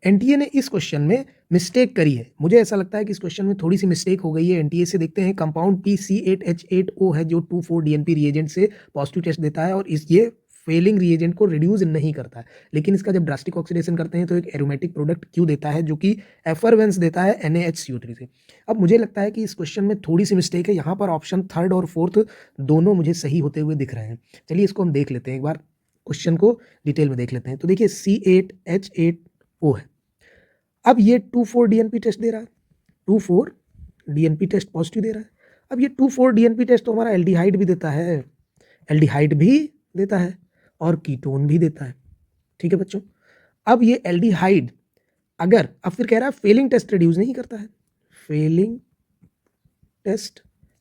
NTA ने इस question में मिस्टेक करी है। मुझे ऐसा लगता है कि इस क्वेश्चन में थोड़ी सी मिस्टेक हो गई है। एनटीए से देखते हैं कंपाउंड PCH8O है जो 2,4-DNP रिएजेंट से पॉजिटिव टेस्ट देता है और ये फेलिंग रिएजेंट को रिड्यूस नहीं करता है, लेकिन इसका जब ड्रास्टिक ऑक्सीडेशन करते हैं तो एक एरोमेटिक प्रोडक्ट क्यू देता है जो कि एफरवेंस देता है NaHCO3 से। अब मुझे लगता है कि इस क्वेश्चन में थोड़ी सी मिस्टेक है। यहाँ पर ऑप्शन थर्ड और फोर्थ दोनों मुझे सही होते हुए दिख रहे हैं। चलिए इसको हम देख लेते हैं, एक बार क्वेश्चन को डिटेल में देख लेते हैं। तो देखिए C8H8O है। अब ये 2,4-DNP टेस्ट दे रहा है, 2,4-DNP टेस्ट पॉजिटिव दे रहा है। अब ये 2,4-DNP टेस्ट तो हमारा एल्डिहाइड भी देता है, एल्डिहाइड भी देता है और कीटोन भी देता है। ठीक है बच्चों, अब ये एल्डिहाइड अगर अब फिर कह रहा है फेलिंग टेस्ट रिड्यूस नहीं करता है, फेलिंग टेस्ट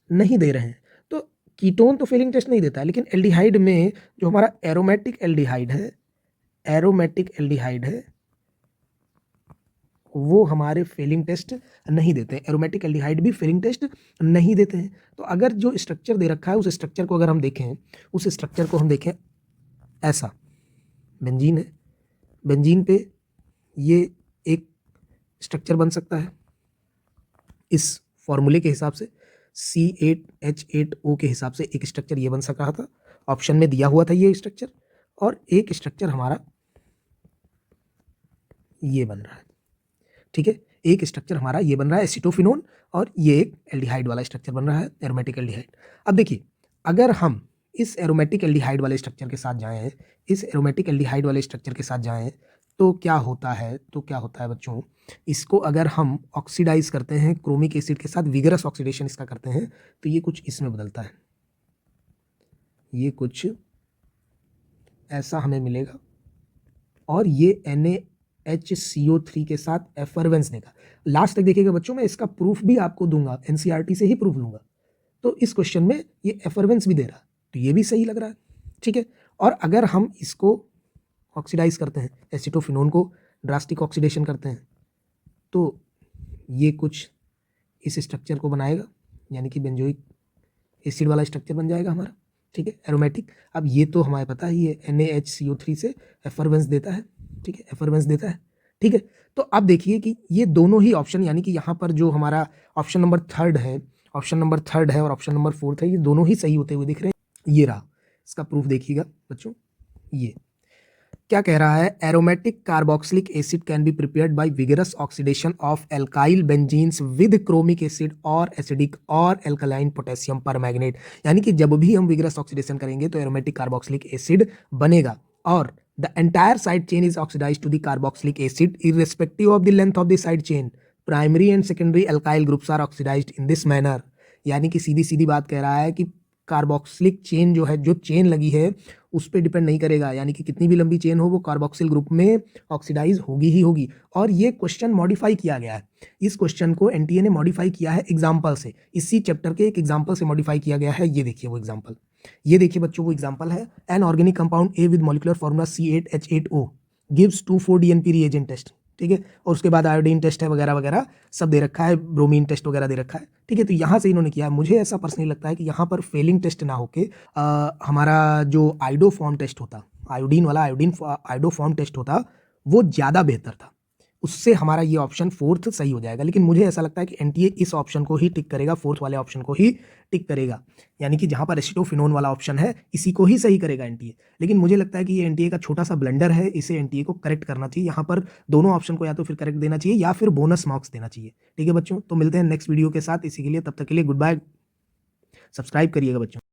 नहीं दे रहे हैं तो कीटोन तो फेलिंग टेस्ट नहीं देता है, लेकिन एल्डिहाइड में जो हमारा एरोमेटिक एल्डिहाइड है, एरोमेटिक एल्डिहाइड है वो हमारे फेलिंग टेस्ट नहीं देते हैं। एरोमेटिक एल्डिहाइड भी फेलिंग टेस्ट नहीं देते हैं। तो अगर जो स्ट्रक्चर दे रखा है उस स्ट्रक्चर को अगर हम देखें, उस स्ट्रक्चर को हम देखें ऐसा, बेंजीन है, बेंजीन पे ये एक स्ट्रक्चर बन सकता है इस फॉर्मूले के हिसाब से, C8H8O के हिसाब से एक स्ट्रक्चर ये बन सक रहा था, ऑप्शन में दिया हुआ था ये स्ट्रक्चर, और एक स्ट्रक्चर हमारा ये बन रहा है। ठीक है, एक स्ट्रक्चर हमारा ये बन रहा है एसिटोफिनोन और ये एक एल्डिहाइड वाला स्ट्रक्चर बन रहा है, एरोमेटिक एल्डिहाइड। अब देखिए अगर हम इस एरोमेटिक एल्डिहाइड वाले स्ट्रक्चर के साथ जाएं, इस एरोमेटिक एल्डिहाइड वाले स्ट्रक्चर के साथ जाएं तो क्या होता है, बच्चों, इसको अगर हम ऑक्सीडाइज करते हैं क्रोमिक एसिड के साथ, विगरस ऑक्सीडेशन इसका करते हैं तो ये कुछ इसमें बदलता है, ये कुछ ऐसा हमें मिलेगा और ये NaHCO3 के साथ एफरवेंस देगा। लास्ट तक देखिएगा बच्चों, मैं इसका प्रूफ भी आपको दूंगा, NCERT से ही प्रूफ दूंगा। तो इस क्वेश्चन में ये एफरवेंस भी दे रहा है तो ये भी सही लग रहा है। ठीक है, और अगर हम इसको ऑक्सीडाइज करते हैं, एसिटोफिनोन को ड्रास्टिक ऑक्सीडेशन करते हैं तो ये कुछ इस स्ट्रक्चर को बनाएगा, यानी कि बेंजोइक एसिड वाला स्ट्रक्चर बन जाएगा हमारा। ठीक है, एरोमेटिक। अब ये तो हमें पता ही है NaHCO3 से एफरवेंस देता है। ठीक है, एफरवेंस देता है। ठीक है, तो अब देखिए कि ये दोनों ही ऑप्शन, यानी कि यहाँ पर जो हमारा ऑप्शन नंबर थर्ड है, ऑप्शन नंबर थर्ड है और ऑप्शन नंबर फोर्थ है, ये दोनों ही सही होते हुए दिख रहे हैं। ये रहा इसका प्रूफ, देखिएगा बच्चों, ये क्या कह रहा है, aromatic carboxylic acid can be prepared by vigorous oxidation of alkyl benzenes with chromic acid और एसिडिक और एल्कलाइन पोटेशियम परमैंगनेट। यानी कि जब भी हम विगरस ऑक्सीडेशन करेंगे तो एरोमेटिक कार्बोक्सिलिक एसिड बनेगा और the entire side chain is oxidised to the carboxylic acid irrespective of the length of the side chain. Primary and secondary alkyl groups are oxidised in this manner. यानी कि सीधी सीधी बात कह रहा है कि carboxylic chain जो है, जो चेन लगी है उस पर डिपेंड नहीं करेगा, यानी कि कितनी भी लंबी चेन हो वो कार्बोक्सिल ग्रुप में ऑक्सीडाइज होगी ही होगी। और ये क्वेश्चन मॉडिफाई किया गया है, इस क्वेश्चन को एनटीए ने मॉडिफाई किया है एग्जाम्पल से, इसी चैप्टर के एक एग्जाम्पल से मॉडिफाई किया गया है। ये देखिए वो एग्जाम्पल, ये देखिए बच्चों वो एग्जाम्पल है, an organic compound A with molecular formula C8H8O gives 2,4-DNP reagent test. ठीक है, और उसके बाद आयोडीन टेस्ट है वगैरह वगैरह सब दे रखा है, ब्रोमीन टेस्ट वगैरह दे रखा है। ठीक है, तो यहाँ से इन्होंने किया है। मुझे ऐसा पर्सनली लगता है कि यहाँ पर फेलिंग टेस्ट ना होके हमारा जो आइडोफॉर्म टेस्ट होता, आयोडीन वाला आइडोफॉर्म टेस्ट होता वो ज़्यादा बेहतर था, उससे हमारा ये ऑप्शन फोर्थ सही हो जाएगा। लेकिन मुझे ऐसा लगता है कि एनटीए इस ऑप्शन को ही टिक करेगा, फोर्थ वाले ऑप्शन को ही टिक करेगा, यानी कि जहाँ पर एसिटोफिनोन वाला ऑप्शन है इसी को ही सही करेगा एनटीए। लेकिन मुझे लगता है कि ये एनटीए का छोटा सा ब्लंडर है, इसे एनटीए को करेक्ट करना चाहिए। यहाँ पर दोनों ऑप्शन को या तो फिर करेक्ट देना चाहिए या फिर बोनस मार्क्स देना चाहिए। ठीक है बच्चों, तो मिलते हैं नेक्स्ट वीडियो के साथ, इसी के लिए तब तक के लिए गुड बाय। सब्सक्राइब करिएगा बच्चों।